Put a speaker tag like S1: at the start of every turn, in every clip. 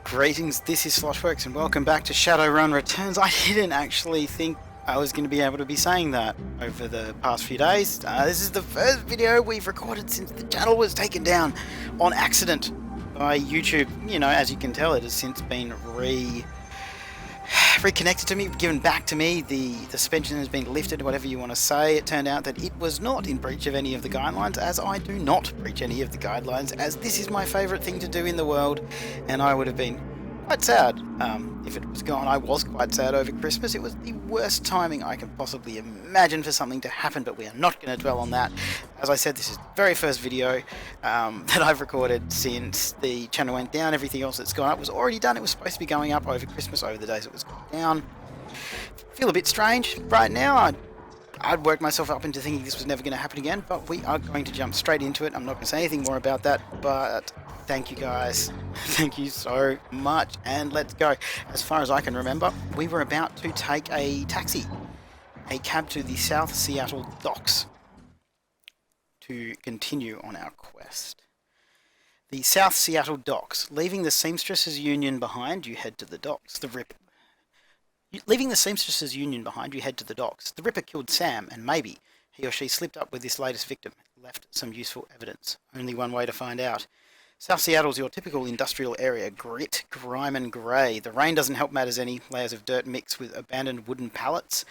S1: Greetings, this is Sloshworks and welcome back to Shadowrun Returns. I didn't actually think I was going to be able to be saying that over the past few days. This is the first video we've recorded since the channel was taken down on accident by YouTube. You know, as you can tell, it has since been reconnected to me, given back to me. The suspension has been lifted, whatever you want to say. It turned out that it was not in breach of any of the guidelines, as I do not breach any of the guidelines, as this is my favourite thing to do in the world, and I would have been quite sad if it was gone. I was quite sad over Christmas. It was the worst timing I could possibly imagine for something to happen, but we are not going to dwell on that. As I said, this is the very first video that I've recorded since the channel went down. Everything else that's gone up was already done. It was supposed to be going up over Christmas, over the days it was going down. Feel a bit strange right now. I'd worked myself up into thinking this was never going to happen again, but we are going to jump straight into it. I'm not going to say anything more about that, but thank you guys. Thank you so much, and let's go. As far as I can remember, we were about to take a cab to the South Seattle docks to continue on our quest. The South Seattle docks. Leaving the Seamstresses Union behind, you head to the docks. Leaving the Seamstresses Union behind, you head to the docks. The Ripper killed Sam, and maybe he or she slipped up with this latest victim, left some useful evidence. Only one way to find out. South Seattle's your typical industrial area. Grit, grime and grey. The rain doesn't help matters any. Layers of dirt mixed with abandoned wooden pallets,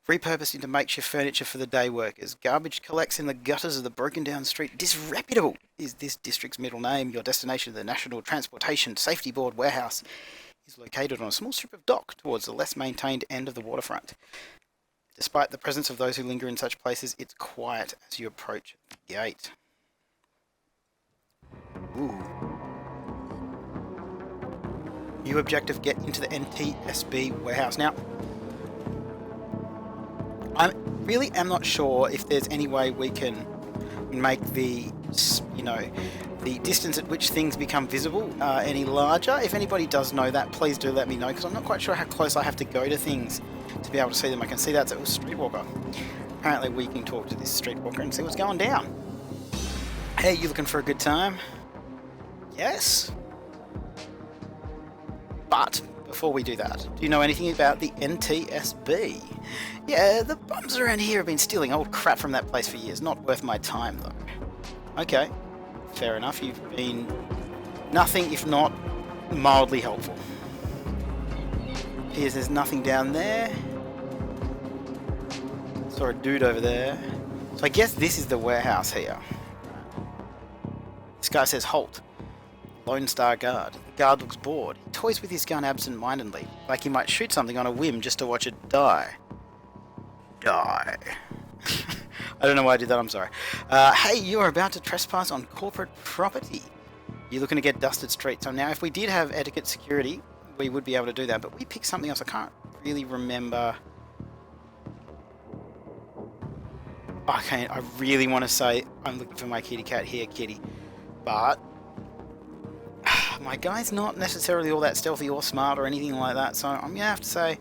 S1: repurposed into makeshift furniture for the day workers. Garbage collects in the gutters of the broken down street. Disreputable is this district's middle name. Your destination, the National Transportation Safety Board warehouse, is located on a small strip of dock towards the less maintained end of the waterfront. Despite the presence of those who linger in such places, it's quiet as you approach the gate. Ooh. New objective, get into the NTSB warehouse. Now, I really am not sure if there's any way we can make the distance at which things become visible any larger. If anybody does know that, please do let me know, because I'm not quite sure how close I have to go to things to be able to see them. I can see that's a streetwalker. Apparently we can talk to this streetwalker and see what's going down. Hey, you looking for a good time? Yes? But before we do that, do you know anything about the NTSB? Yeah, the bums around here have been stealing old crap from that place for years. Not worth my time, though. Okay, fair enough. You've been nothing if not mildly helpful. Here's, there's nothing down there. Saw a dude over there. So I guess this is the warehouse here. This guy says halt. Lone Star Guard. The guard looks bored. He toys with his gun absent-mindedly, like he might shoot something on a whim just to watch it die. Die. I don't know why I did that, I'm sorry. Hey, you are about to trespass on corporate property. You're looking to get dusted streets. So now, if we did have etiquette security, we would be able to do that, but we picked something else. I can't really remember. Okay, I really want to say I'm looking for my kitty cat here, kitty. But my guy's not necessarily all that stealthy or smart or anything like that, so I'm going to have to say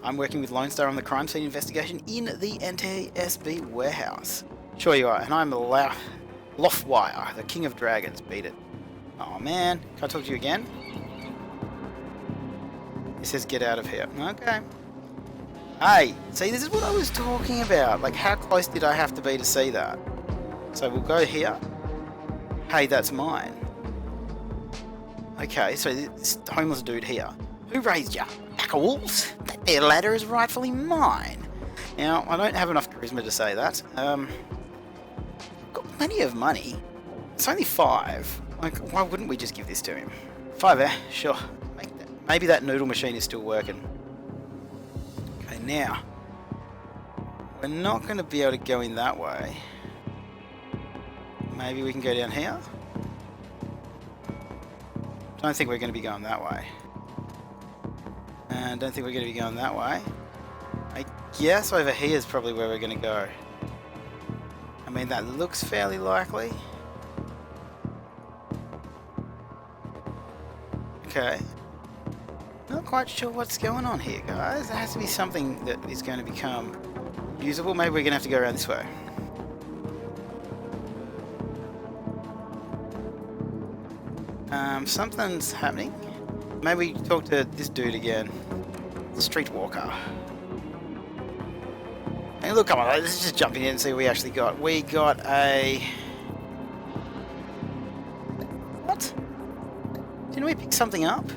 S1: I'm working with Lone Star on the crime scene investigation in the NTSB warehouse. Sure you are, and I'm Loftwire, the king of dragons. Beat it. Oh man, can I talk to you again? It says get out of here. Okay. Hey, see, this is what I was talking about. Like, how close did I have to be to see that? So we'll go here. Hey, that's mine. Okay, so this homeless dude here. Who raised ya? Pack of wolves? That there ladder is rightfully mine. Now, I don't have enough charisma to say that. Got plenty of money. It's only 5. Like, why wouldn't we just give this to him? 5, eh? Sure. Maybe that noodle machine is still working. Okay, now. We're not going to be able to go in that way. Maybe we can go down here? Don't think we're going to be going that way. And don't think we're going to be going that way. I guess over here is probably where we're going to go. I mean, that looks fairly likely. Okay. Not quite sure what's going on here, guys. There has to be something that is going to become usable. Maybe we're going to have to go around this way. Something's happening. maybe talk to this dude again. Streetwalker. Hey, look, come on, let's just jump in here and see what we actually got. We got a... What? Didn't we pick something up?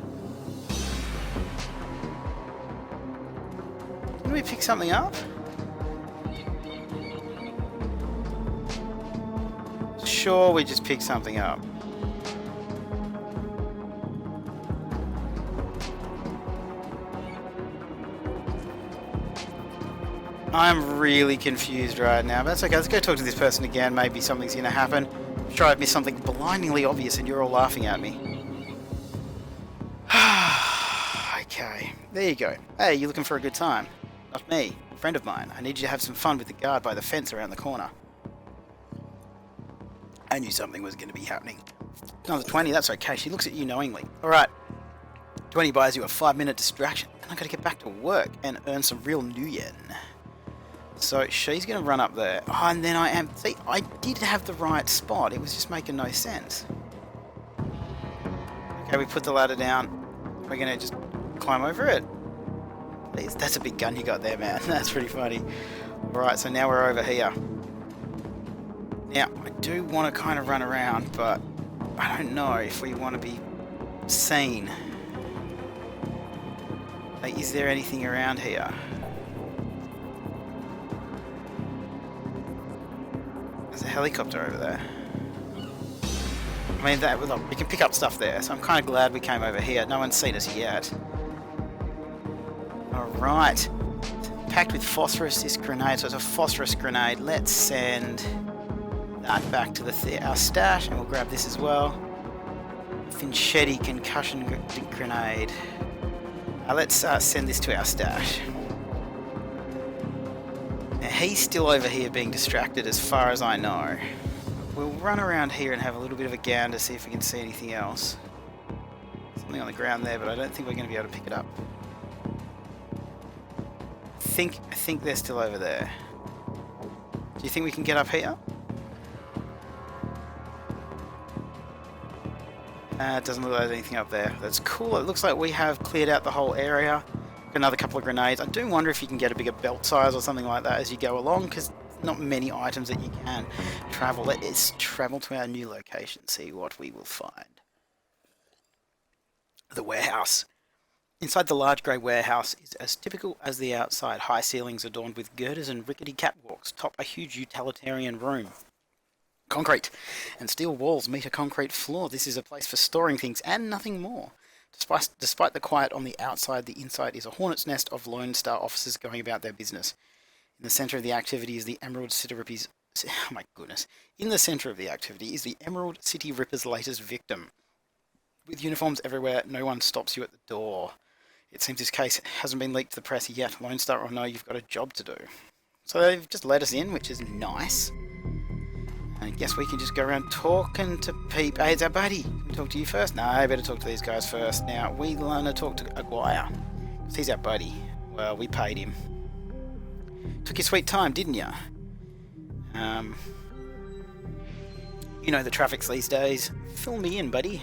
S1: Didn't we pick something up? Sure, we just picked something up. I'm really confused right now, but that's okay. Let's go talk to this person again. Maybe something's going to happen. I'm sure I've missed something blindingly obvious and you're all laughing at me. Okay, there you go. Hey, you looking for a good time? Not me. A friend of mine. I need you to have some fun with the guard by the fence around the corner. I knew something was going to be happening. Another 20, that's okay. She looks at you knowingly. Alright. 20 buys you a 5-minute distraction. And I've got to get back to work and earn some real new yen. So she's going to run up there. Oh, and then I am... See, I did have the right spot. It was just making no sense. Okay, we put the ladder down. We're going to just climb over it. That's a big gun you got there, man. That's pretty funny. Alright, so now we're over here. Now, I do want to kind of run around, but I don't know if we want to be seen. Like, is there anything around here? There's a helicopter over there. I mean, look, we can pick up stuff there, so I'm kind of glad we came over here. No one's seen us yet. Alright. Packed with phosphorus, this grenade, so it's a phosphorus grenade. Let's send... that back to our stash, and we'll grab this as well. Finchetti concussion grenade. Let's send this to our stash. Now, he's still over here being distracted as far as I know. We'll run around here and have a little bit of a gander to see if we can see anything else. Something on the ground there, but I don't think we're going to be able to pick it up. I think they're still over there. Do you think we can get up here? It doesn't look like there's anything up there. That's cool. It looks like we have cleared out the whole area. Another couple of grenades. I do wonder if you can get a bigger belt size or something like that as you go along, because not many items that you can travel. Let's travel to our new location, see what we will find. The warehouse. Inside the large grey warehouse is as typical as the outside. High ceilings adorned with girders and rickety catwalks top a huge utilitarian room. Concrete and steel walls meet a concrete floor. This is a place for storing things and nothing more. Despite the quiet on the outside, the inside is a hornet's nest of Lone Star officers going about their business. In the centre of the activity is the Emerald City Rippers... Oh my goodness. In the centre of the activity is the Emerald City Rippers' latest victim. With uniforms everywhere, no one stops you at the door. It seems this case hasn't been leaked to the press yet. Lone Star or no, you've got a job to do. So they've just let us in, which is nice. I guess we can just go around talking to people. Hey, it's our buddy. Can we talk to you first? No, I better talk to these guys first. Now, we want to talk to Aguirre. Because he's our buddy. Well, we paid him. Took your sweet time, didn't you? You know the traffics these days. Fill me in, buddy.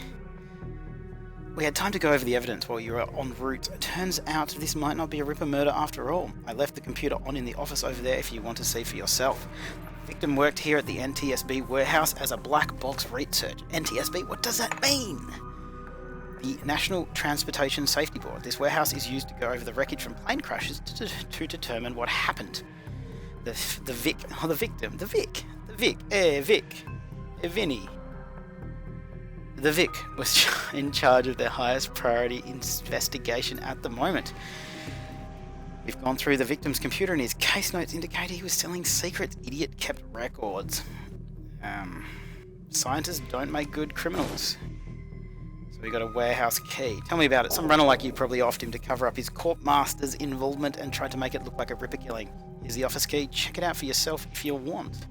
S1: We had time to go over the evidence while you were en route. It turns out this might not be a Ripper murder after all. I left the computer on in the office over there if you want to see for yourself. The victim worked here at the NTSB warehouse as a black box research. NTSB? What does that mean? The National Transportation Safety Board. This warehouse is used to go over the wreckage from plane crashes to determine what happened. The victim, Vinny. The Vic was in charge of their highest priority investigation at the moment. We've gone through the victim's computer and his case notes indicate he was selling secret idiot-kept records. Scientists don't make good criminals. So we got a warehouse key. Tell me about it. Some runner like you probably offed him to cover up his corp master's involvement and tried to make it look like a Ripper killing. Here's the office key. Check it out for yourself if you want.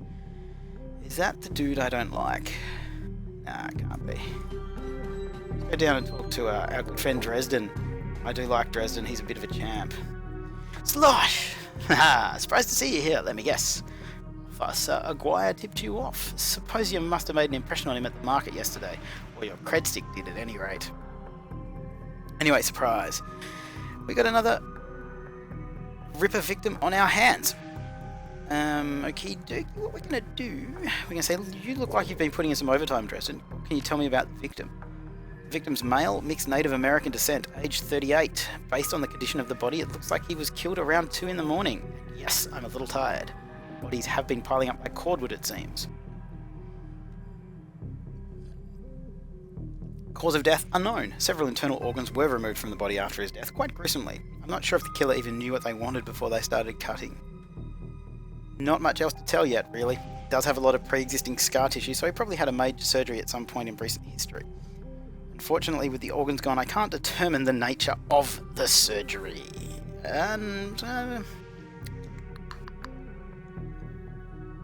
S1: Is that the dude I don't like? Nah, it can't be. Let's go down and talk to our good friend Dresden. I do like Dresden, he's a bit of a champ. Slosh! Haha, surprised to see you here, let me guess. Fuss, Aguirre tipped you off. Suppose you must have made an impression on him at the market yesterday. Or your cred stick did at any rate. Anyway, surprise. We got another Ripper victim on our hands. Okay, what we're going to do, we're going to say, you look like you've been putting in some overtime, Dresden. Can you tell me about the victim? The victim's male, mixed Native American descent, age 38. Based on the condition of the body, it looks like he was killed around 2 in the morning. Yes, I'm a little tired. Bodies have been piling up like cordwood, it seems. Cause of death unknown. Several internal organs were removed from the body after his death, quite gruesomely. I'm not sure if the killer even knew what they wanted before they started cutting. Not much else to tell yet, really. He does have a lot of pre-existing scar tissue, so he probably had a major surgery at some point in recent history. Unfortunately, with the organs gone, I can't determine the nature of the surgery. And,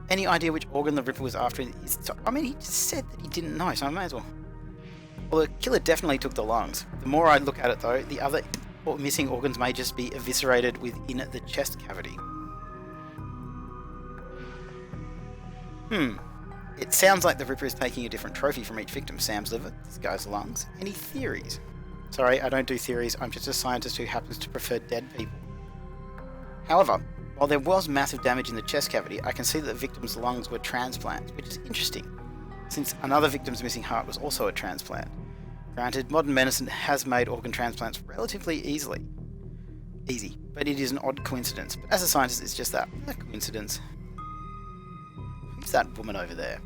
S1: any idea which organ the Ripper was after? I mean, he just said that he didn't know, so I may as well. Well, the killer definitely took the lungs. The more I look at it, though, the other missing organs may just be eviscerated within the chest cavity. It sounds like the Ripper is taking a different trophy from each victim. Sam's liver, this guy's lungs. Any theories? Sorry, I don't do theories. I'm just a scientist who happens to prefer dead people. However, while there was massive damage in the chest cavity, I can see that the victim's lungs were transplants, which is interesting, since another victim's missing heart was also a transplant. Granted, modern medicine has made organ transplants relatively easy, but it is an odd coincidence. But as a scientist, it's just that, a coincidence. Who's that woman over there?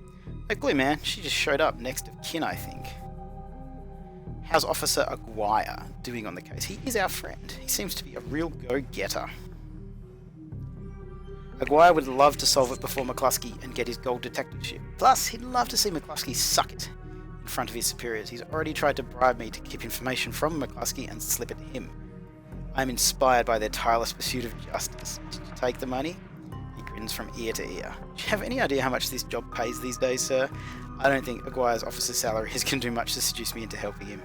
S1: Oh, glue man, she just showed up next of kin, I think. How's Officer Aguirre doing on the case? He is our friend. He seems to be a real go-getter. Aguirre would love to solve it before McCluskey and get his gold detectiveship. Plus, he'd love to see McCluskey suck it in front of his superiors. He's already tried to bribe me to keep information from McCluskey and slip it to him. I'm inspired by their tireless pursuit of justice. Did you take the money? He grins from ear to ear. Do you have any idea how much this job pays these days, sir? I don't think Aguirre's officer's salary can do much to seduce me into helping him.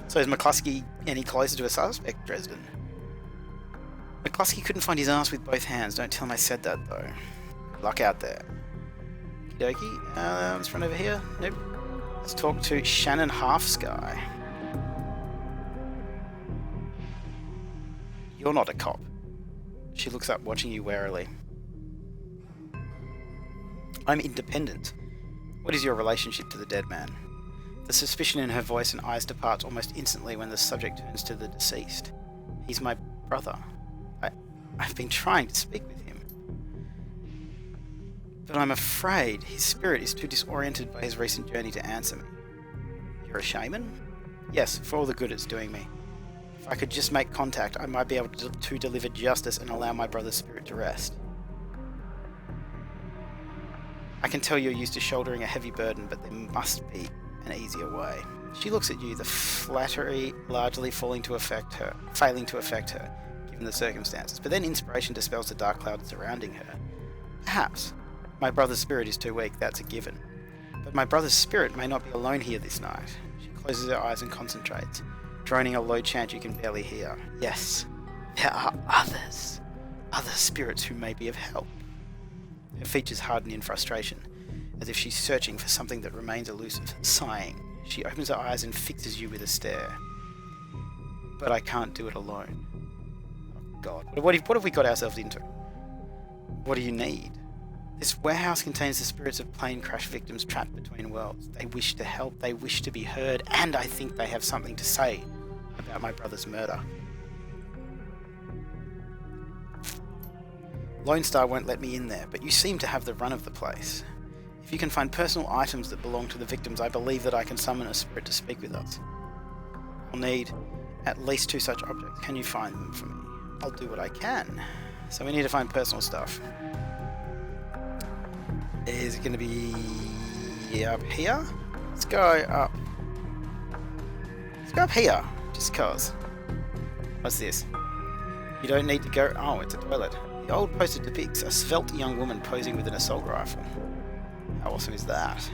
S1: So is McCluskey any closer to a suspect, Dresden? McCluskey couldn't find his ass with both hands. Don't tell him I said that, though. Good luck out there. Okie dokie. Let's run over here. Nope. Let's talk to Shannon Halfsky. You're not a cop. She looks up, watching you warily. I'm independent. What is your relationship to the dead man? The suspicion in her voice and eyes departs almost instantly when the subject turns to the deceased. He's my brother. I've been trying to speak with him. But I'm afraid his spirit is too disoriented by his recent journey to answer me. You're a shaman? Yes, for all the good it's doing me. If I could just make contact, I might be able to deliver justice and allow my brother's spirit to rest. I can tell you're used to shouldering a heavy burden, but there must be an easier way. She looks at you, the flattery largely failing to affect her, given the circumstances, but then inspiration dispels the dark cloud surrounding her. Perhaps. My brother's spirit is too weak, that's a given. But my brother's spirit may not be alone here this night. She closes her eyes and concentrates, droning a low chant you can barely hear. Yes, there are others. Other spirits who may be of help. Her features harden in frustration, as if she's searching for something that remains elusive. Sighing, she opens her eyes and fixes you with a stare. But I can't do it alone. Oh God, what have we got ourselves into? What do you need? This warehouse contains the spirits of plane crash victims trapped between worlds. They wish to help, they wish to be heard, and I think they have something to say about my brother's murder. Lone Star won't let me in there, but you seem to have the run of the place. If you can find personal items that belong to the victims, I believe that I can summon a spirit to speak with us. I'll need at least 2 such objects. Can you find them for me? I'll do what I can. So we need to find personal stuff. Is it going to be up here? Let's go up. Let's go up here, just cause. What's this? You don't need to go... Oh, it's a toilet. The old poster depicts a svelte young woman posing with an assault rifle. How awesome is that?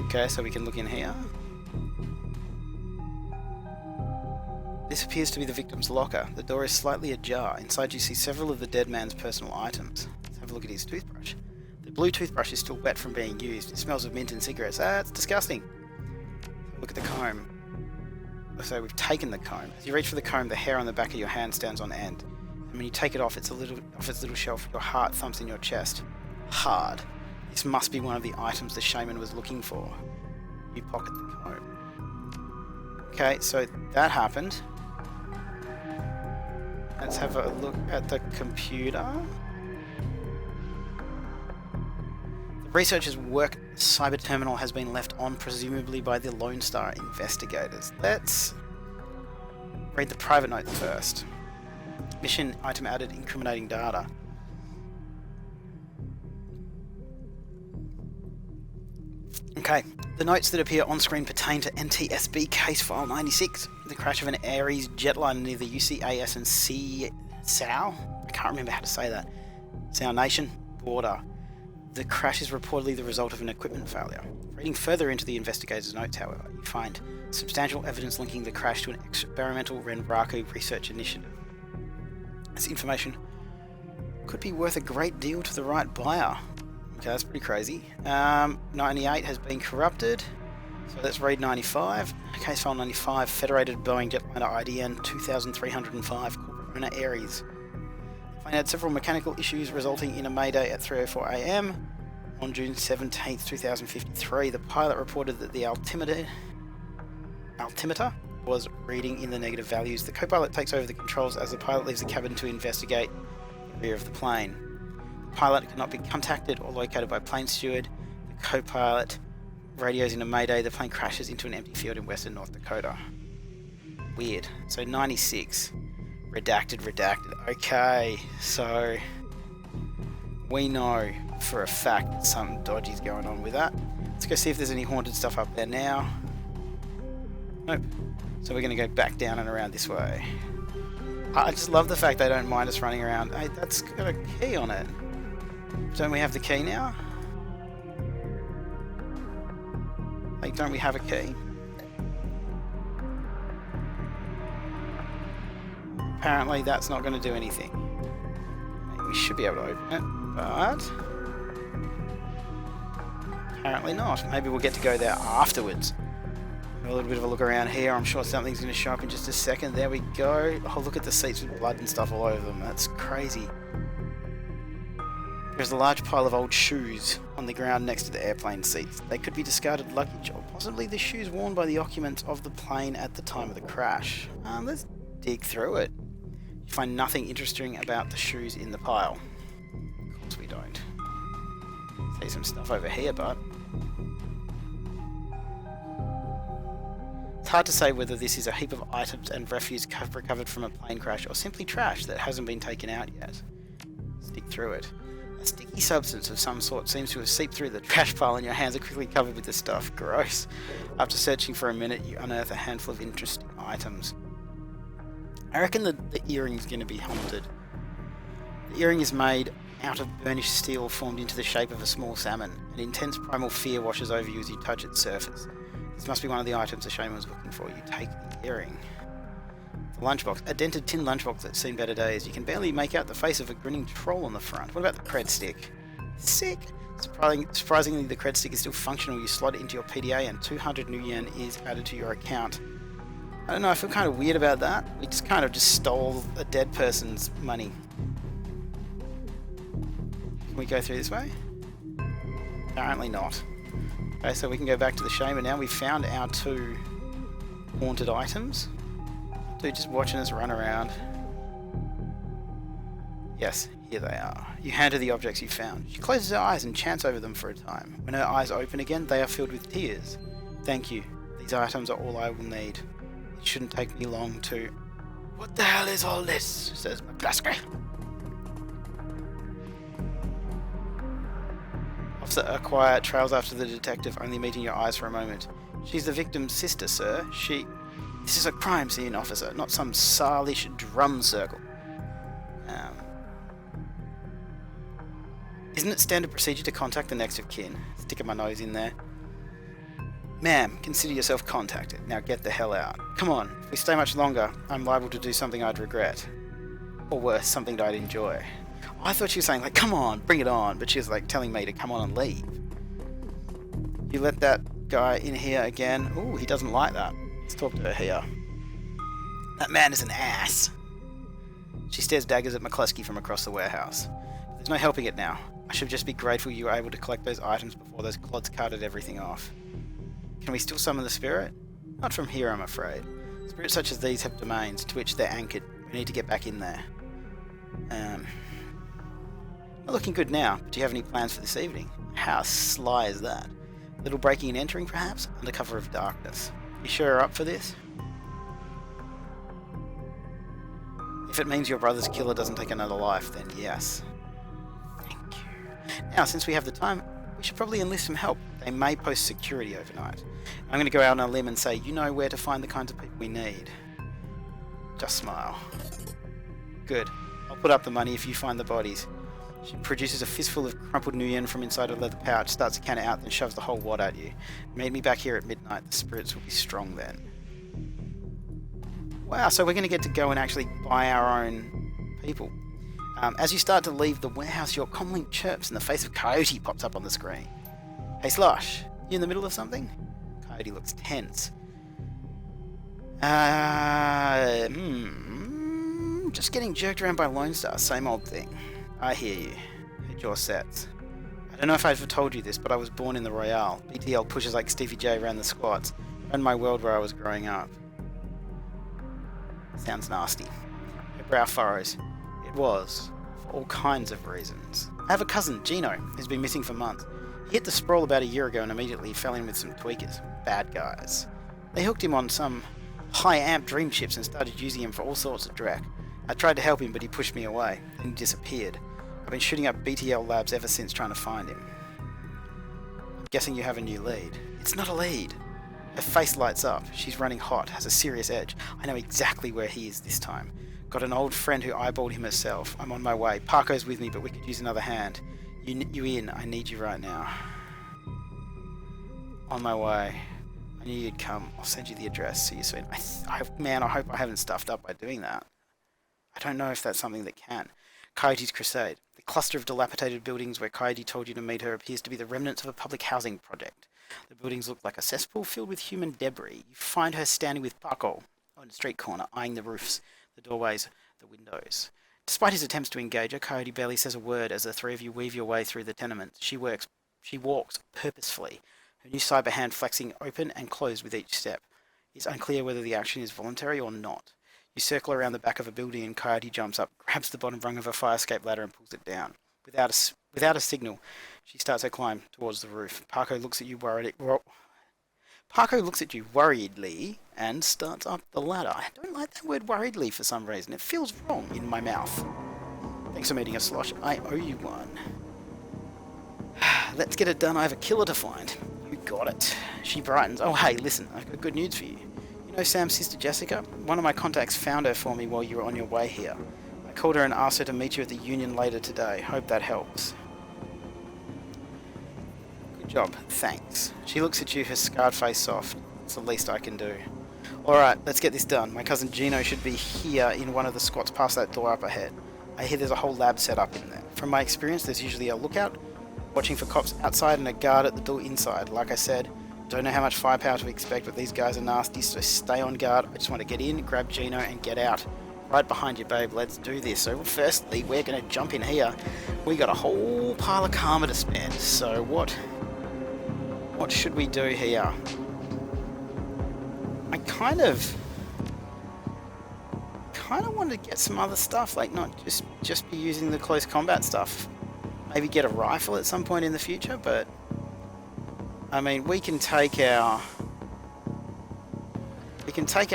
S1: Okay, so we can look in here. This appears to be the victim's locker. The door is slightly ajar. Inside you see several of the dead man's personal items. Let's have have a look at his toothbrush. The blue toothbrush is still wet from being used. It smells of mint and cigarettes. That's disgusting. Look at the comb. So we've taken the comb. As you reach for the comb, the hair on the back of your hand stands on end. And when you take it off, it's off its little shelf. Your heart thumps in your chest. Hard. This must be one of the items the shaman was looking for. You pocket the comb. Okay, so that happened. Let's have a look at the computer. The researcher's work cyber terminal has been left on, presumably by the Lone Star investigators. Let's read the private notes first. Mission item added, incriminating data. Okay, the notes that appear on screen pertain to NTSB case file 96, the crash of an Ares jetliner near the UCAS and SAO, I can't remember how to say that, SAO Nation border. The crash is reportedly the result of an equipment failure. Reading further into the investigator's notes, however, you find substantial evidence linking the crash to an experimental Renraku research initiative. This information could be worth a great deal to the right buyer. Okay, that's pretty crazy. 98 has been corrupted. So let's read 95. Case file 95, Federated Boeing Jetliner IDN 2305, corporate owner Ares. The plane had several mechanical issues resulting in a mayday at 3:04 AM. On June 17, 2053, the pilot reported that the altimeter was reading in the negative values. The co-pilot takes over the controls as the pilot leaves the cabin to investigate the rear of the plane. The pilot cannot be contacted or located by plane steward. The co-pilot radios in a mayday. The plane crashes into an empty field in western North Dakota. Weird. So 96. Redacted. Okay, so we know for a fact that something dodgy's going on with that. Let's go see if there's any haunted stuff up there now. Nope. So we're going to go back down and around this way. I just love the fact they don't mind us running around. Hey, that's got a key on it. Don't we have the key now? Like, don't we have a key? Apparently that's not going to do anything. We should be able to open it, but apparently not. Maybe we'll get to go there afterwards. A little bit of a look around here. I'm sure something's going to show up in just a second. There we go. Oh, look at the seats with blood and stuff all over them. That's crazy. There's a large pile of old shoes on the ground next to the airplane seats. They could be discarded luggage, or possibly the shoes worn by the occupants of the plane at the time of the crash. Let's dig through it. You find nothing interesting about the shoes in the pile. Of course we don't. See some stuff over here, but it's hard to say whether this is a heap of items and refuse recovered from a plane crash or simply trash that hasn't been taken out yet. Let's dig through it. A sticky substance of some sort seems to have seeped through the trash pile and your hands are quickly covered with the stuff. Gross. After searching for a minute, you unearth a handful of interesting items. I reckon the earring's going to be haunted. The earring is made out of burnished steel formed into the shape of a small salmon. An intense primal fear washes over you as you touch its surface. This must be one of the items the shaman was looking for. You take the earring. The lunchbox. A dented tin lunchbox that's seen better days. You can barely make out the face of a grinning troll on the front. What about the cred stick? Sick! Surprisingly, the cred stick is still functional. You slot it into your PDA and 200 new yen is added to your account. I don't know, I feel kind of weird about that. We just kind of stole a dead person's money. Can we go through this way? Apparently not. Okay, so we can go back to the shaman now. We found our 2 haunted items. Dude, just watching us run around. Yes, here they are. You hand her the objects you found. She closes her eyes and chants over them for a time. When her eyes open again, they are filled with tears. Thank you. These items are all I will need. It shouldn't take me long to... What the hell is all this? Says McCluskey. Officer Acquire trails after the detective, only meeting your eyes for a moment. She's the victim's sister, sir. This is a crime scene, officer, not some sarlish drum circle. Isn't it standard procedure to contact the next of kin? Sticking my nose in there. Ma'am, consider yourself contacted. Now get the hell out. Come on, if we stay much longer, I'm liable to do something I'd regret. Or worse, something that I'd enjoy. I thought she was saying, like, come on, bring it on. But she was, like, telling me to come on and leave. You let that guy in here again. Ooh, he doesn't like that. Let's talk to her here. That man is an ass. She stares daggers at McCluskey from across the warehouse. There's no helping it now. I should just be grateful you were able to collect those items before those clods carted everything off. Can we still summon the spirit? Not from here, I'm afraid. Spirits such as these have domains to which they're anchored. We need to get back in there. Not looking good now, but do you have any plans for this evening? How sly is that? A little breaking and entering, perhaps? Under cover of darkness. You sure you're up for this? If it means your brother's killer doesn't take another life, then yes. Thank you. Now, since we have the time, we should probably enlist some help. They may post security overnight. I'm going to go out on a limb and say, you know where to find the kinds of people we need. Just smile. Good. I'll put up the money if you find the bodies. She produces a fistful of crumpled nuyen from inside a leather pouch, starts to count it out, then shoves the whole wad at you. Meet me back here at midnight. The spirits will be strong then. Wow, so we're going to get to go and actually buy our own people. As you start to leave the warehouse, your comlink chirps and the face of Coyote pops up on the screen. Hey Slosh, you in the middle of something? Coyote looks tense. Just getting jerked around by Lone Star, same old thing. I hear you. Her jaw sets. I don't know if I've ever told you this, but I was born in the Royale. BTL pushes like Stevie J around the squats. Ran my world where I was growing up. Sounds nasty. Her brow furrows. It was, for all kinds of reasons. I have a cousin, Gino, who's been missing for months. He hit the sprawl about a year ago and immediately fell in with some tweakers. Bad guys. They hooked him on some high-amp dream chips and started using him for all sorts of dreck. I tried to help him, but he pushed me away, and he disappeared. I've been shooting up BTL labs ever since trying to find him. I'm guessing you have a new lead. It's not a lead. Her face lights up. She's running hot, has a serious edge. I know exactly where he is this time. Got an old friend who eyeballed him herself. I'm on my way. Parko's with me, but we could use another hand. You in. I need you right now. On my way. I knew you'd come. I'll send you the address. See you soon. Man, I hope I haven't stuffed up by doing that. I don't know if that's something that can. Coyote's Crusade. The cluster of dilapidated buildings where Coyote told you to meet her appears to be the remnants of a public housing project. The buildings look like a cesspool filled with human debris. You find her standing with Parko on a street corner, eyeing the roofs, the doorways, the windows. Despite his attempts to engage her, Coyote barely says a word as the three of you weave your way through the tenements. She walks purposefully, her new cyber hand flexing open and closed with each step. It's unclear whether the action is voluntary or not. You circle around the back of a building and Coyote jumps up, grabs the bottom rung of a fire escape ladder and pulls it down. Without a signal, she starts her climb towards the roof. Parko looks at you worriedly and starts up the ladder. I don't like that word worriedly for some reason. It feels wrong in my mouth. Thanks for meeting us, Slosh. I owe you one. Let's get it done. I have a killer to find. You got it. She brightens. Oh, hey, listen. I've got good news for you. You know Sam's sister Jessica? One of my contacts found her for me while you were on your way here. I called her and asked her to meet you at the Union later today. Hope that helps. Good job. Thanks. She looks at you, her scarred face soft. It's the least I can do. Alright, let's get this done. My cousin Gino should be here in one of the squats past that door up ahead. I hear there's a whole lab set up in there. From my experience, there's usually a lookout, watching for cops outside and a guard at the door inside. Like I said, don't know how much firepower to expect, but these guys are nasty, so stay on guard. I just want to get in, grab Gino, and get out. Right behind you, babe. Let's do this. So firstly, we're going to jump in here. We got a whole pile of karma to spend. So what should we do here? I kind of want to get some other stuff, like not just be using the close combat stuff. Maybe get a rifle at some point in the future, but I mean, we can take our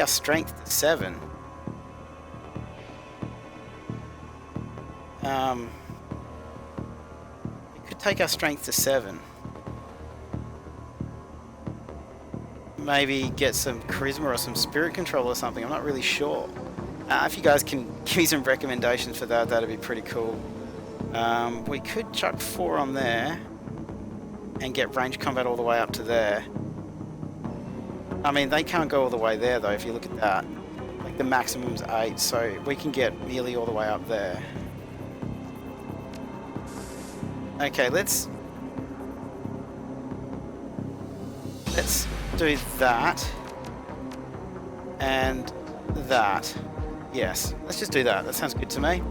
S1: strength to 7. We could take our strength to 7. Maybe get some charisma or some spirit control or something. I'm not really sure. If you guys can give me some recommendations for that, that'd be pretty cool. We could chuck 4 on there and get range combat all the way up to there. I mean, they can't go all the way there though, if you look at that. Like the maximum's 8, so we can get melee all the way up there. Okay, let's do that and that. Yes, let's just do that. That sounds good to me.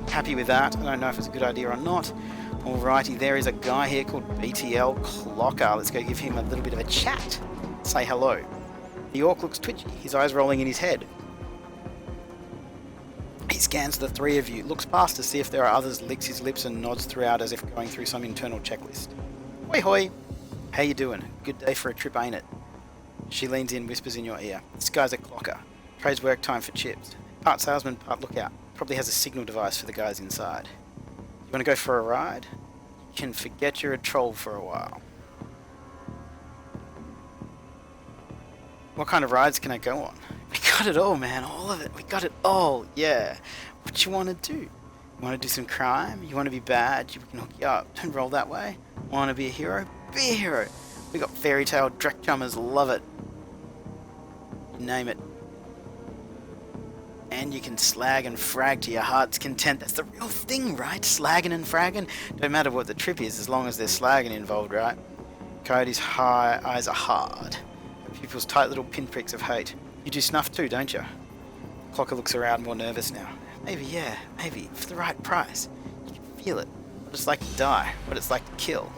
S1: Happy with that. I don't know if it's a good idea or not. Alrighty, there is a guy here called BTL Clocker. Let's go give him a little bit of a chat. Say hello. The orc looks twitchy, his eyes rolling in his head. He scans the three of you, looks past to see if there are others, licks his lips and nods throughout as if going through some internal checklist. Hoi hoi! How you doing? Good day for a trip, ain't it? She leans in, whispers in your ear. This guy's a clocker. Trades work time for chips. Part salesman, part lookout. Probably has a signal device for the guys inside. You want to go for a ride? You can forget you're a troll for a while. What kind of rides can I go on? We got it all, man. All of it. We got it all. Yeah. What you want to do? You want to do some crime? You want to be bad? We can hook you up. Don't roll that way. Want to be a hero? Be a hero. We got fairy tale Drek chummers. Love it. You name it. And you can slag and frag to your heart's content. That's the real thing, right? Slagging and fragging. Don't matter what the trip is, as long as there's slagging involved, right? Coyote's eyes are hard. Her pupils tight little pinpricks of hate. You do snuff too, don't you? Clocker looks around, more nervous now. Maybe, yeah, maybe. For the right price. You can feel it. What it's like to die. What it's like to kill.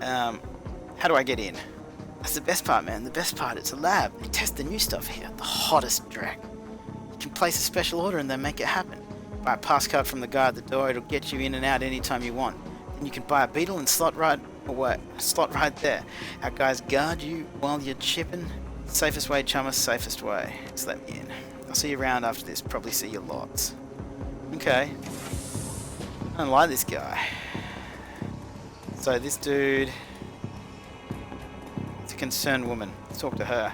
S1: How do I get in? That's the best part, man. The best part. It's a lab. They test the new stuff here. The hottest Drek. You can place a special order and they make it happen. Buy a pass card from the guy at the door. It'll get you in and out anytime you want. Then you can buy a beetle and slot right there. Our guys guard you while you're chipping. Safest way, chummer, safest way. Just let me in. I'll see you around after this. Probably see you lots. Okay. I don't like this guy. So this dude... It's a concerned woman. Let's talk to her.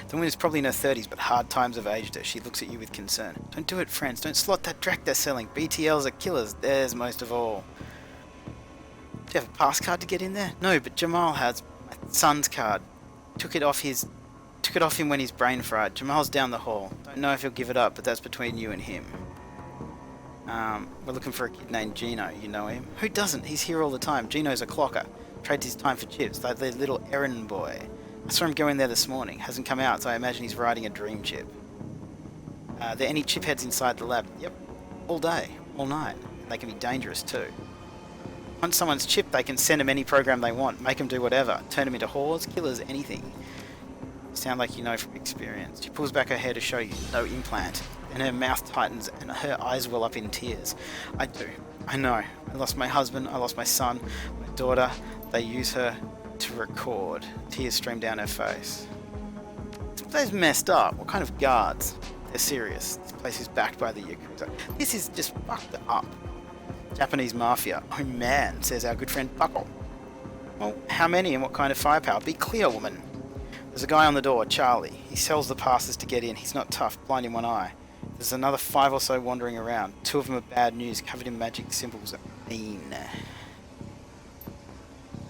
S1: The woman is probably in her 30s, but hard times have aged her. She looks at you with concern. Don't do it, friends. Don't slot that Drek they're selling. BTLs are killers. Theirs most of all. Do you have a pass card to get in there? No, but Jamal has my son's card. Took it off him when his brain fried. Jamal's down the hall. Don't know if he'll give it up, but that's between you and him. We're looking for a kid named Gino. You know him? Who doesn't? He's here all the time. Gino's a clocker. Trades his time for chips, like the little errand boy. I saw him go in there this morning. Hasn't come out, so I imagine he's riding a dream chip. Are there any chip heads inside the lab? Yep. All day. All night. They can be dangerous too. Once someone's chipped, they can send them any program they want. Make them do whatever. Turn them into whores, killers, anything. You sound like you know from experience. She pulls back her hair to show you. No implant. And her mouth tightens and her eyes well up in tears. I do. I know. I lost my husband. I lost my son. My daughter. They use her to record. Tears stream down her face. This place is messed up. What kind of guards? They're serious. This place is backed by the Yakuza. This is just fucked up. Japanese mafia. Oh man, says our good friend Buckle. Well, how many and what kind of firepower? Be clear, woman. There's a guy on the door, Charlie. He sells the passes to get in. He's not tough, blind in one eye. There's another 5 or so wandering around. 2 of them are bad news, covered in magic symbols. Mean.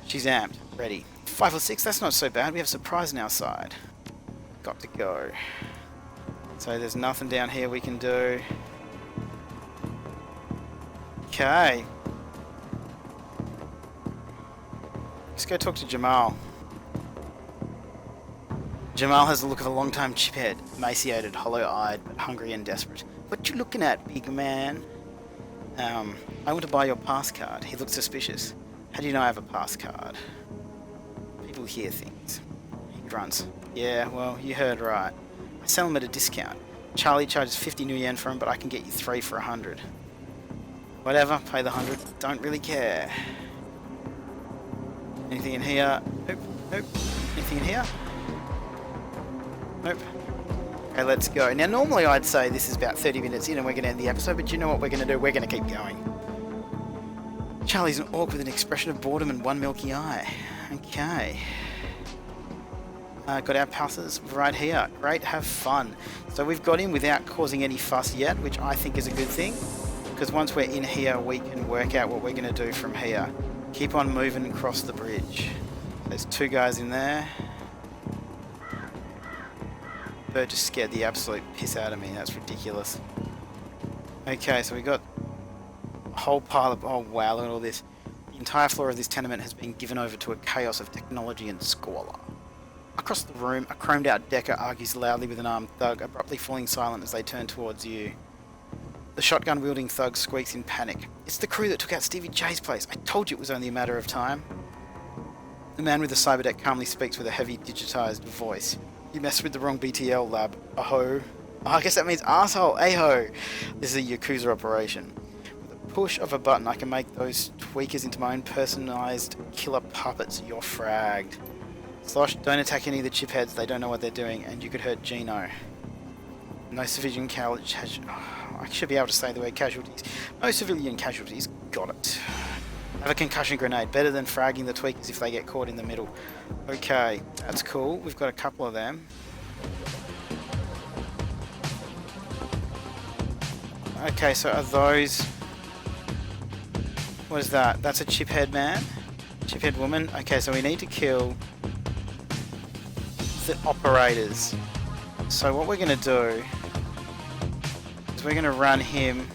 S1: She's amped. Ready. 5 or 6, that's not so bad. We have a surprise on our side. Got to go. So there's nothing down here we can do. Okay. Let's go talk to Jamal. Jamal has the look of a long-time chiphead, emaciated, hollow-eyed, but hungry and desperate. What you looking at, big man? I want to buy your pass card. He looks suspicious. How do you know I have a pass card? People hear things. He grunts. Yeah, well, you heard right. I sell them at a discount. Charlie charges 50 new yen for them, but I can get you 3 for 100. Whatever, pay the 100. Don't really care. Anything in here? Nope, nope. Anything in here? Nope. Okay, let's go. Now, normally I'd say this is about 30 minutes in and we're going to end the episode, but you know what we're going to do? We're going to keep going. Charlie's an orc with an expression of boredom and one milky eye. Okay. Got our passes right here. Great, have fun. So we've got in without causing any fuss yet, which I think is a good thing. Because once we're in here, we can work out what we're going to do from here. Keep on moving across the bridge. There's 2 guys in there. Bird just scared the absolute piss out of me. That's ridiculous. Okay, so we got A whole pile of... Oh wow, look at all this. The entire floor of this tenement has been given over to a chaos of technology and squalor. Across the room, a chromed out decker argues loudly with an armed thug, abruptly falling silent as they turn towards you. The shotgun wielding thug squeaks in panic. It's the crew that took out Stevie J's place. I told you it was only a matter of time. The man with the cyberdeck calmly speaks with a heavy digitized voice. You messed with the wrong BTL lab. Aho. Oh, I guess that means asshole. Aho. This is a Yakuza operation. With a push of a button, I can make those tweakers into my own personalized killer puppets. You're fragged. Slosh, don't attack any of the chip heads. They don't know what they're doing, and you could hurt Gino. No civilian casualties. I should be able to say the word casualties. No civilian casualties. Got it. Have a concussion grenade. Better than fragging the tweakers if they get caught in the middle. Okay, that's cool. We've got a couple of them. Okay, so are those... What is that? That's a chiphead man? Chiphead woman? Okay, so we need to kill the operators. So what we're going to do is we're going to run him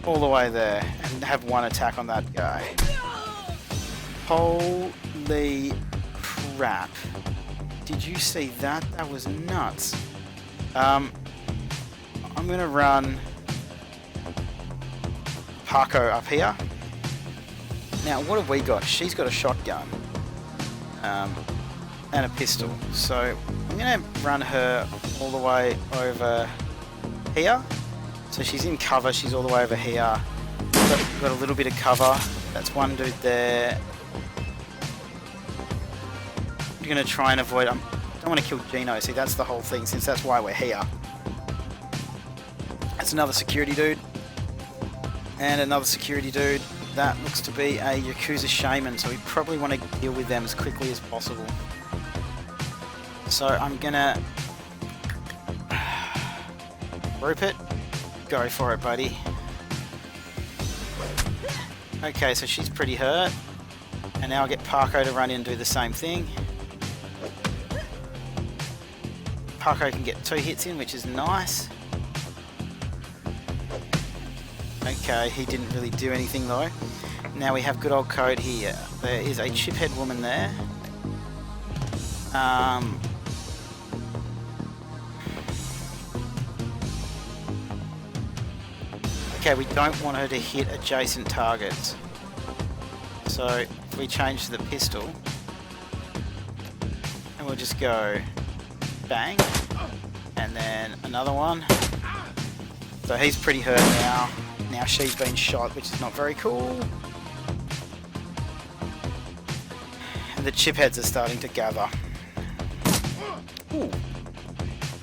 S1: all the way there and have one attack on that guy. Holy crap. Did you see that? That was nuts. I'm going to run Paco up here. Now, what have we got? She's got a shotgun and a pistol. So I'm going to run her all the way over here. So she's in cover. She's all the way over here. Got a little bit of cover. That's one dude there. I'm going to try and avoid... I don't want to kill Gino. See, that's the whole thing, since that's why we're here. That's another security dude. And another security dude. That looks to be a Yakuza shaman, so we probably want to deal with them as quickly as possible. So I'm gonna group it. Go for it, buddy. Okay, so she's pretty hurt. And now I'll get Paco to run in and do the same thing. Paco can get 2 hits in, which is nice. Okay, he didn't really do anything though. Now we have good old code here. There is a chiphead woman there. Okay, we don't want her to hit adjacent targets. So if we change to the pistol, and we'll just go bang, and then another one. So he's pretty hurt now. Now she's been shot, which is not very cool. And the chip heads are starting to gather. Ooh,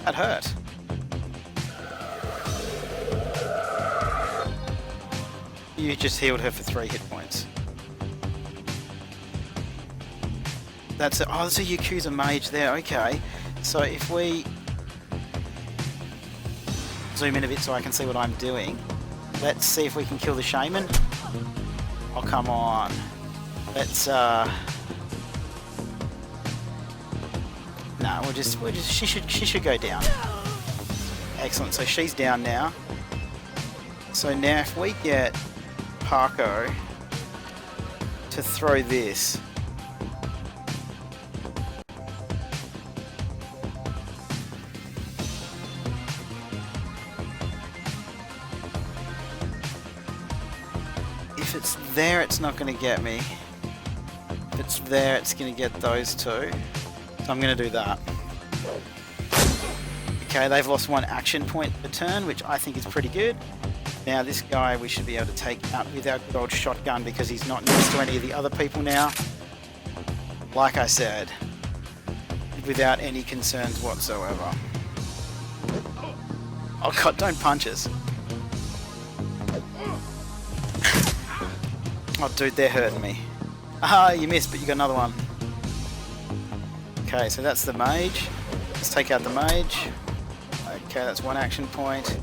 S1: that hurt. You just healed her for 3 hit points. That's a, oh, there's a Yakuza mage there. Okay, so if we zoom in a bit so I can see what I'm doing. Let's see if we can kill the shaman. Oh, come on. Let's, nah, we'll just, she should go down. Excellent, so she's down now. So now if we get Paco to throw this. If it's there, it's not going to get me. If it's there, it's going to get those two. So I'm going to do that. Okay, they've lost 1 action point per turn, which I think is pretty good. Now this guy we should be able to take out with our good old shotgun because he's not next to any of the other people now. Like I said, without any concerns whatsoever. Oh god, don't punch us. Oh dude, they're hurting me. Ah, you missed, but you got another one. Okay, so that's the mage. Let's take out the mage. Okay, that's 1 action point.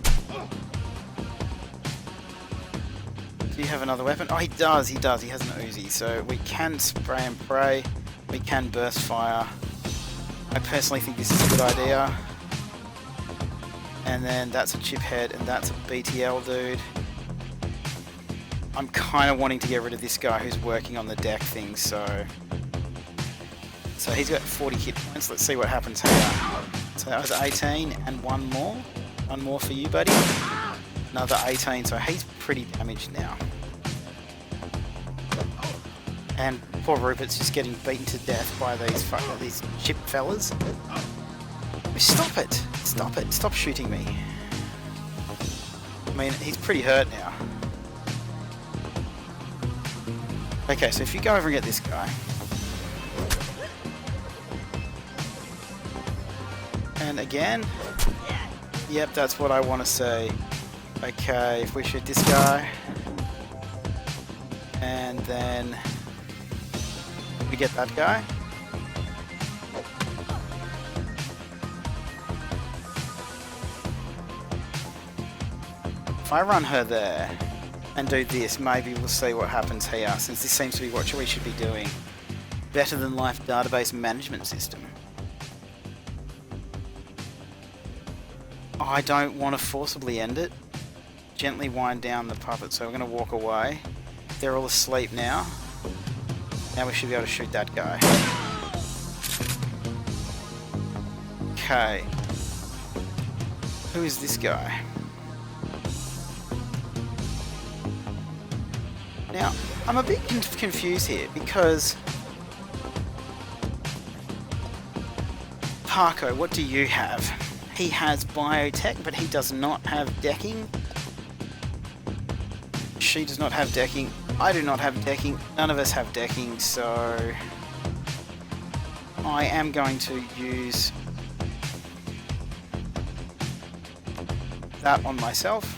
S1: Do you have another weapon? Oh, he does. He has an Uzi. So we can spray and pray. We can burst fire. I personally think this is a good idea. And then that's a chip head, and that's a BTL dude. I'm kind of wanting to get rid of this guy who's working on the deck thing, so he's got 40 hit points. Let's see what happens here. So that was 18, and one more. One more for you, buddy. Another 18, so he's pretty damaged now. And poor Rupert's just getting beaten to death by these chip fellas. Stop it! Stop it! Stop shooting me. I mean, he's pretty hurt now. Okay, so if you go over and get this guy. And again. Yep, that's what I want to see. Okay, if we shoot this guy. And then we get that guy. If I run her there and do this, maybe we'll see what happens here, since this seems to be what we should be doing. Better than life database management system. I don't want to forcibly end it. Gently wind down the puppet, so we're going to walk away. They're all asleep now. Now we should be able to shoot that guy. Okay. Who is this guy? Now, I'm a bit confused here because Parko, what do you have? He has biotech, but he does not have decking. She does not have decking. I do not have decking. None of us have decking, so I am going to use that on myself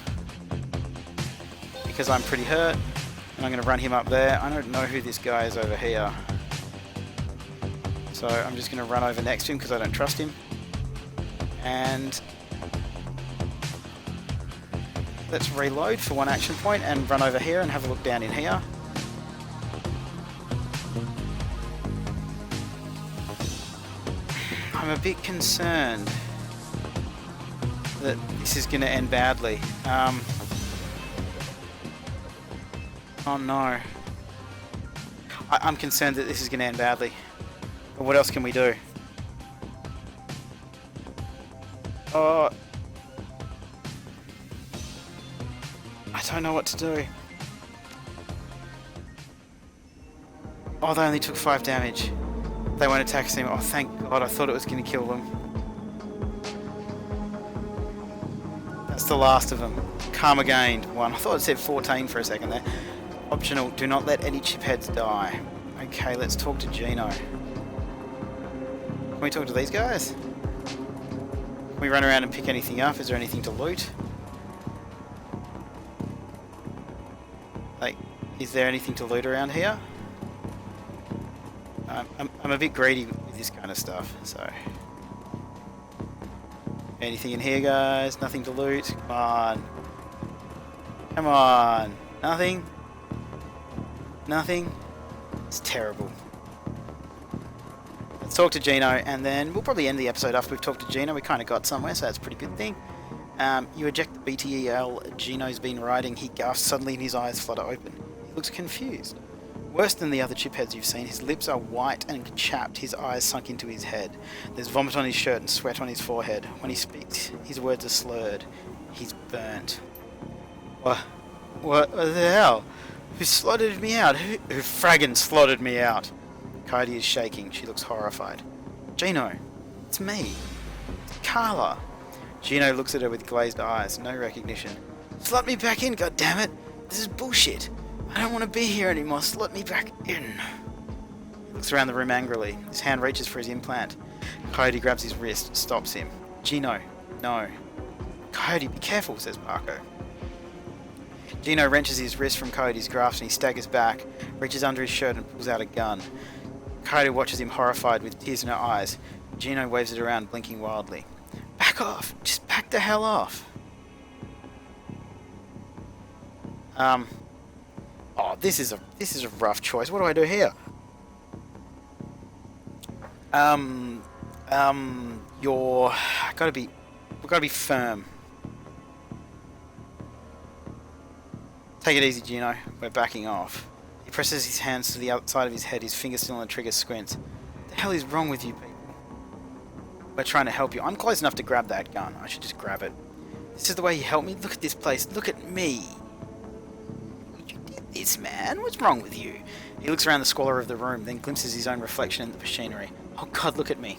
S1: because I'm pretty hurt, and I'm going to run him up there. I don't know who this guy is over here, so I'm just going to run over next to him because I don't trust him. And let's reload for one action point and run over here and have a look down in here. I'm a bit concerned that this is going to end badly. Oh no. I'm concerned that this is going to end badly. But what else can we do? Oh, I don't know what to do. Oh, they only took 5 damage. They won't attack him. Oh, thank God, I thought it was going to kill them. That's the last of them. Karma gained 1. I thought it said 14 for a second there. Optional, do not let any chip heads die. Okay, let's talk to Gino. Can we talk to these guys? Can we run around and pick anything up? Is there anything to loot? Like, is there anything to loot around here? I'm a bit greedy with this kind of stuff, so... Anything in here, guys? Nothing to loot? Come on. Come on. Nothing? Nothing? It's terrible. Let's talk to Gino, and then we'll probably end the episode after we've talked to Gino. We kind of got somewhere, so that's a pretty good thing. You eject the BTEL Gino's been riding. He gasps suddenly and his eyes flutter open. He looks confused. Worse than the other chipheads you've seen, his lips are white and chapped, his eyes sunk into his head. There's vomit on his shirt and sweat on his forehead. When he speaks, his words are slurred. He's burnt. What the hell? Who slaughtered me out? Who fraggin' slaughtered me out? Coyote is shaking. She looks horrified. Gino, it's me. It's Carla. Gino looks at her with glazed eyes. No recognition. Slot me back in, goddammit! This is bullshit. I don't want to be here anymore. Slot me back in. He looks around the room angrily. His hand reaches for his implant. Coyote grabs his wrist, stops him. Gino, no. Coyote, be careful, says Parko. Gino wrenches his wrist from Coyote's grasp and he staggers back, reaches under his shirt and pulls out a gun. Coyote watches him horrified with tears in her eyes. Gino waves it around, blinking wildly. Back off! Just back the hell off! Oh, this is a rough choice. What do I do here? We've gotta be firm. Take it easy, Gino. We're backing off. He presses his hands to the outside of his head, his finger still on the trigger, squints. What the hell is wrong with you people? We're trying to help you. I'm close enough to grab that gun. I should just grab it. This is the way you help me? Look at this place. Look at me. You did this, man. What's wrong with you? He looks around the squalor of the room, then glimpses his own reflection in the machinery. Oh god, look at me.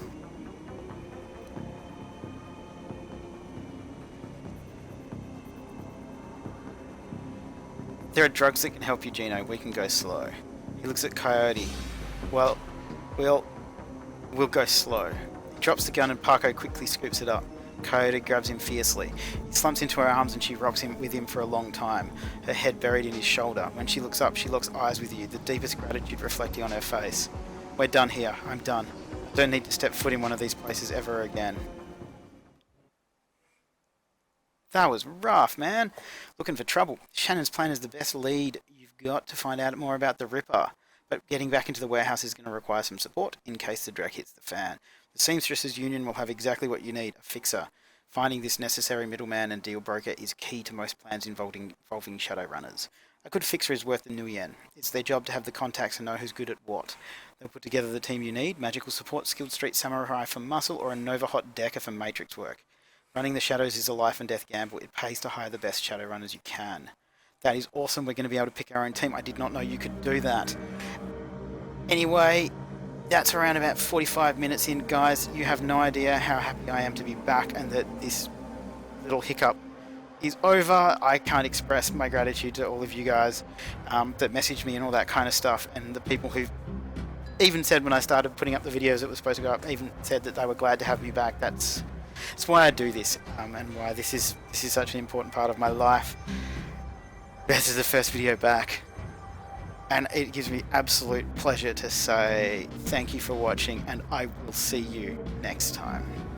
S1: There are drugs that can help you, Gino. We can go slow. He looks at Coyote. Well, we'll go slow. He drops the gun and Parko quickly scoops it up. Coyote grabs him fiercely. He slumps into her arms and she rocks him with him for a long time, her head buried in his shoulder. When she looks up, she locks eyes with you, the deepest gratitude reflecting on her face. We're done here. I'm done. I don't need to step foot in one of these places ever again. That was rough, man. Looking for trouble. Shannon's plan is the best lead. You've got to find out more about the Ripper. But getting back into the warehouse is going to require some support in case the dreck hits the fan. The Seamstresses Union will have exactly what you need, a fixer. Finding this necessary middleman and deal broker is key to most plans involving Shadowrunners. A good fixer is worth the new yen. It's their job to have the contacts and know who's good at what. They'll put together the team you need, magical support, skilled street samurai for muscle, or a Nova Hot Decker for matrix work. Running the Shadows is a life and death gamble. It pays to hire the best Shadowrunners you can. That is awesome. We're going to be able to pick our own team. I did not know you could do that. Anyway, that's around about 45 minutes in, guys. You have no idea how happy I am to be back and that this little hiccup is over. I can't express my gratitude to all of you guys that messaged me and all that kind of stuff, and the people who even said when I started putting up the videos that were supposed to go up, even said that they were glad to have me back. That's why I do this, and why this is such an important part of my life. This is the first video back, and it gives me absolute pleasure to say thank you for watching, and I will see you next time.